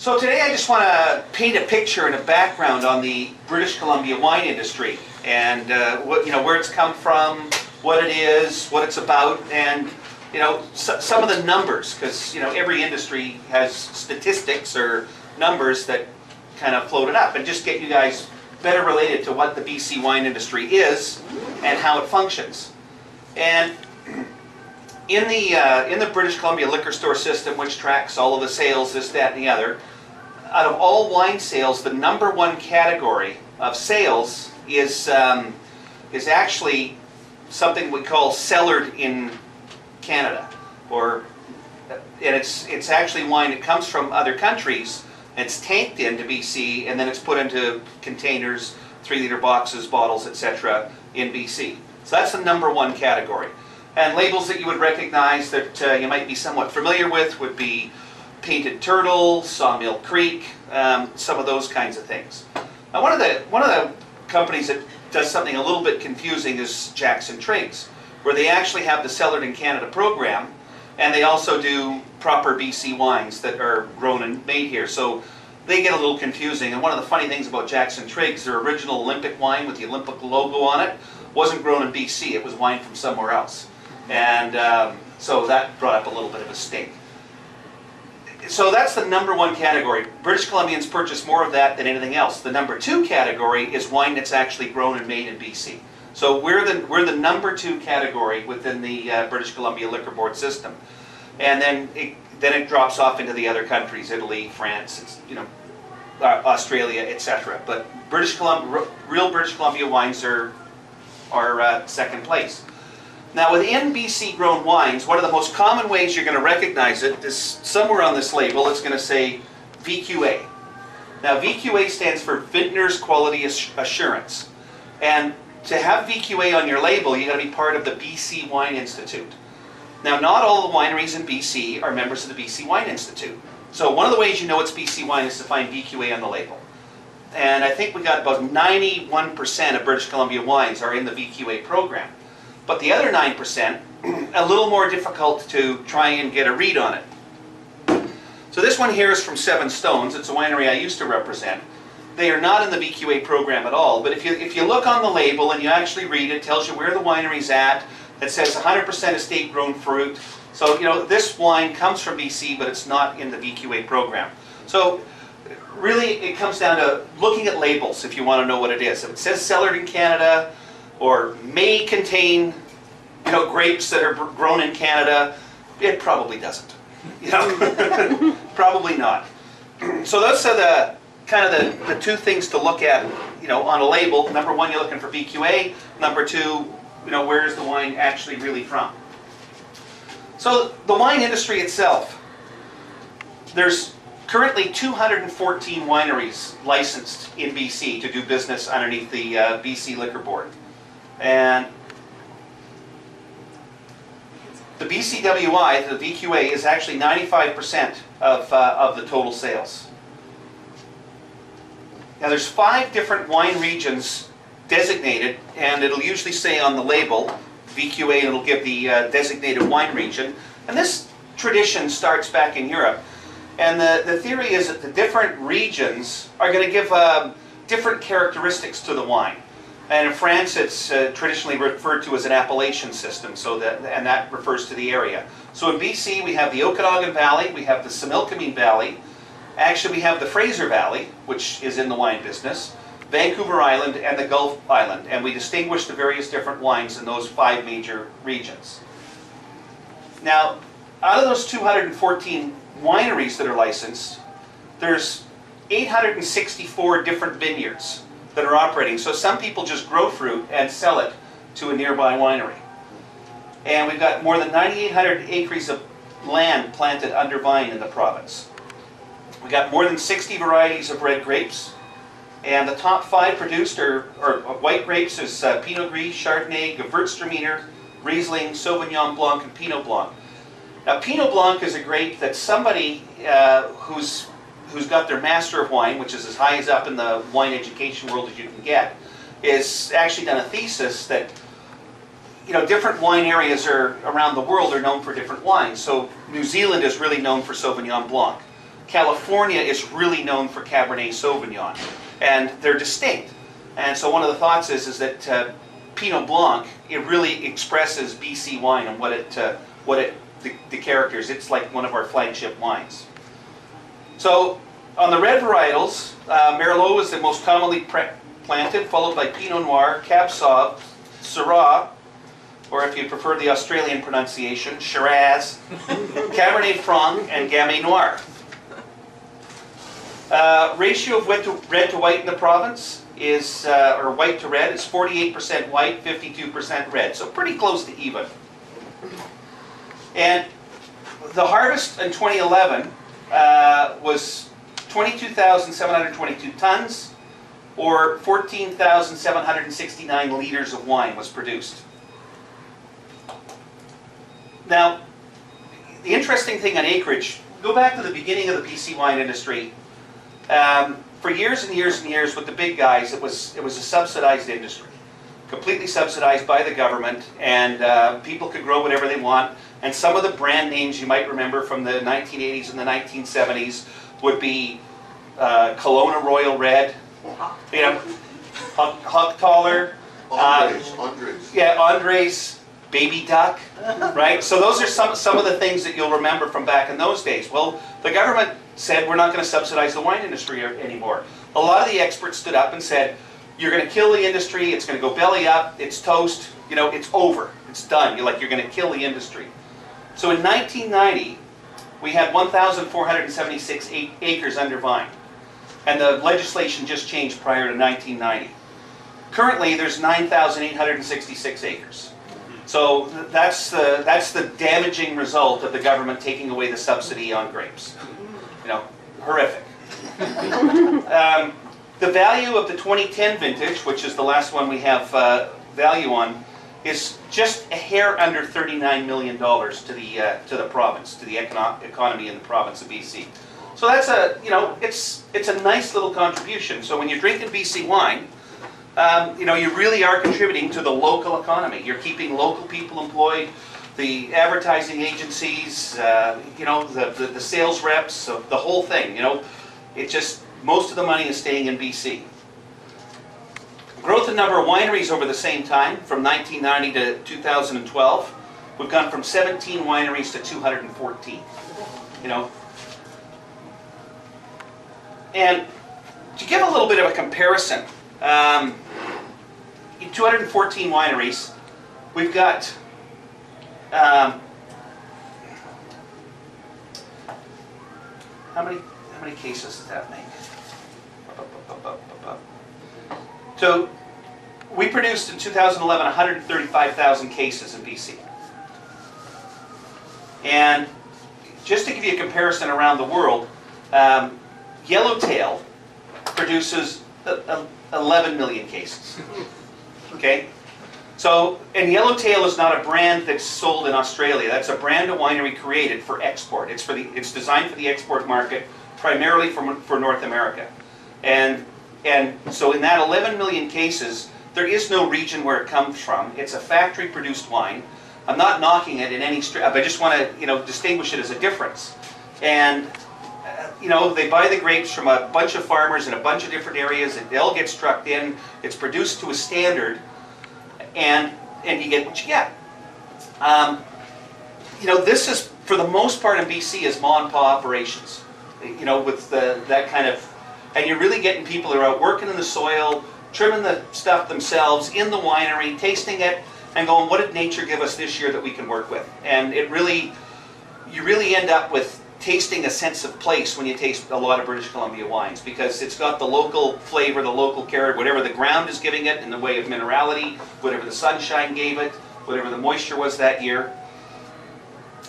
So today I just want to paint a picture and a background on the British Columbia wine industry and where it's come from, what it is, what it's about, and some of the numbers, because every industry has statistics or numbers that kind of float it up, and just get you guys better related to what the BC wine industry is and how it functions. And in the British Columbia liquor store system, which tracks all of the sales, this, that, and the other, out of all wine sales, the number one category of sales is actually something we call cellared in Canada, and it's actually wine that comes from other countries. It's tanked into BC, and then it's put into containers, 3-liter boxes, bottles, etc. in BC. So that's the number one category. And labels that you would recognize that you might be somewhat familiar with would be Painted Turtle, Sawmill Creek, some of those kinds of things. Now, one of the companies that does something a little bit confusing is Jackson Triggs, where they actually have the Cellared in Canada program, and they also do proper BC wines that are grown and made here. So they get a little confusing. And one of the funny things about Jackson Triggs, their original Olympic wine with the Olympic logo on it, wasn't grown in BC. It was wine from somewhere else. And so that brought up a little bit of a stink. So that's the number one category. British Columbians purchase more of that than anything else. The number two category is wine that's actually grown and made in BC. So we're the number two category within the British Columbia Liquor Board system. And then it drops off into the other countries, Italy, France, Australia, etc. But real British Columbia wines are second place. Now, within BC grown wines, one of the most common ways you're going to recognize it is somewhere on this label. It's going to say VQA. Now, VQA stands for Vintners Quality Assurance, and to have VQA on your label, you got to be part of the BC Wine Institute. Now, not all the wineries in BC are members of the BC Wine Institute. So one of the ways you know it's BC wine is to find VQA on the label. And I think we got about 91% of British Columbia wines are in the VQA program. But the other 9%, a little more difficult to try and get a read on it. So this one here is from Seven Stones. It's a winery I used to represent. They are not in the VQA program at all, but if you look on the label and you actually read it, it tells you where the winery's at. It says 100% estate grown fruit. So this wine comes from BC, but it's not in the VQA program. So really it comes down to looking at labels if you want to know what it is. If it says cellared in Canada or may contain grapes that are grown in Canada, it probably doesn't. Probably not. So those are the the two things to look at, on a label. Number one, you're looking for VQA. Number two, where is the wine actually really from? So the wine industry itself, there's currently 214 wineries licensed in BC to do business underneath the BC Liquor Board. And the BCWI, the VQA, is actually 95% of the total sales. Now there's 5 different wine regions designated, and it'll usually say on the label VQA, and it'll give the designated wine region. And this tradition starts back in Europe. And the theory is that the different regions are going to give different characteristics to the wine. And in France, it's traditionally referred to as an appellation system, and that refers to the area. So in BC, we have the Okanagan Valley, we have the Similkameen Valley, actually we have the Fraser Valley, which is in the wine business, Vancouver Island, and the Gulf Island. And we distinguish the various different wines in those 5 major regions. Now, out of those 214 wineries that are licensed, there's 864 different vineyards that are operating. So some people just grow fruit and sell it to a nearby winery. And we've got more than 9,800 acres of land planted under vine in the province. We've got more than 60 varieties of red grapes. And the top 5 produced are white grapes is Pinot Gris, Chardonnay, Gewürztraminer, Riesling, Sauvignon Blanc, and Pinot Blanc. Now, Pinot Blanc is a grape that somebody who's got their Master of Wine, which is as high as up in the wine education world as you can get, is actually done a thesis that different wine areas around the world are known for different wines. So New Zealand is really known for Sauvignon Blanc. California is really known for Cabernet Sauvignon, and they're distinct. And so one of the thoughts is that Pinot Blanc, it really expresses BC wine and the characters. It's like one of our flagship wines. So on the red varietals, Merlot is the most commonly planted, followed by Pinot Noir, Cab Sauv, Syrah, or if you prefer the Australian pronunciation, Shiraz, Cabernet Franc, and Gamay Noir. Ratio of red to white in the province is, or white to red, is 48% white, 52% red. So pretty close to even. And the harvest in 2011 was 22,722 tons, or 14,769 liters of wine was produced. Now, the interesting thing on acreage, go back to the beginning of the BC wine industry. For years and years and years with the big guys, it was a subsidized industry, completely subsidized by the government, and people could grow whatever they want. And some of the brand names you might remember from the 1980s and the 1970s would be Kelowna Royal Red, you know, Hochtaler, Andres. Yeah, Andres, Baby Duck, right? So those are some of the things that you'll remember from back in those days. Well, the government said we're not going to subsidize the wine industry anymore. A lot of the experts stood up and said, you're going to kill the industry, it's going to go belly up, it's toast, you know, it's over, it's done. You're going to kill the industry. So in 1990, we had 1,476 acres under vine. And the legislation just changed prior to 1990. Currently, there's 9,866 acres. So that's the damaging result of the government taking away the subsidy on grapes. You know, horrific. The value of the 2010 vintage, which is the last one we have value on, is just a hair under $39 million to the province, to the economy in the province of BC. So that's it's a nice little contribution. So when you're drinking BC wine, you really are contributing to the local economy. You're keeping local people employed, the advertising agencies, the sales reps, so the whole thing. Most of the money is staying in BC. Growth in number of wineries over the same time, from 1990 to 2012, we've gone from 17 wineries to 214. And to give a little bit of a comparison, in 214 wineries, we've got how many cases does that make? So we produced in 2011 135,000 cases in BC. And just to give you a comparison around the world, Yellowtail produces 11 million cases. Okay? So, and Yellowtail is not a brand that's sold in Australia. That's a brand a winery created for export. It's designed for the export market, primarily for North America. And so in that 11 million cases, there is no region where it comes from. It's a factory-produced wine. I'm not knocking it in any stretch. I just want to, distinguish it as a difference. And they buy the grapes from a bunch of farmers in a bunch of different areas. It all gets trucked in. It's produced to a standard, and you get what you get. This is, for the most part in BC, is ma and pa operations. With that kind of, and you're really getting people who are out working in the soil, trimming the stuff themselves in the winery, tasting it, and going, what did nature give us this year that we can work with? And you really end up with tasting a sense of place when you taste a lot of British Columbia wines, because it's got the local flavor, the local character, whatever the ground is giving it in the way of minerality, whatever the sunshine gave it, whatever the moisture was that year.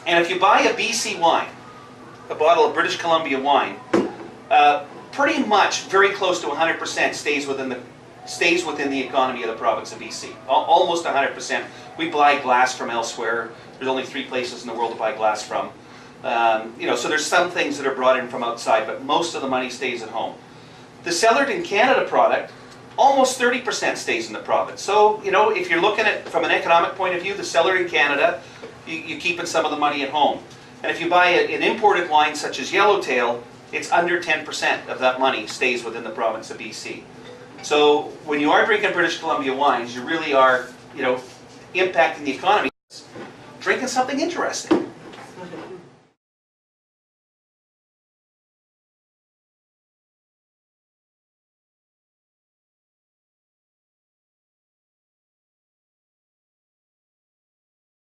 And if you buy a BC wine, a bottle of British Columbia wine, pretty much very close to 100% stays within the economy of the province of BC. Almost 100%. We buy glass from elsewhere. There's only 3 places in the world to buy glass from. So there's some things that are brought in from outside, but most of the money stays at home. The cellared in Canada product, almost 30% stays in the province. So, if you're looking at from an economic point of view, the cellared in Canada, you're keeping some of the money at home. And if you buy an imported wine such as Yellowtail, it's under 10% of that money stays within the province of BC. So when you are drinking British Columbia wines, you really are, impacting the economy. Drinking something interesting.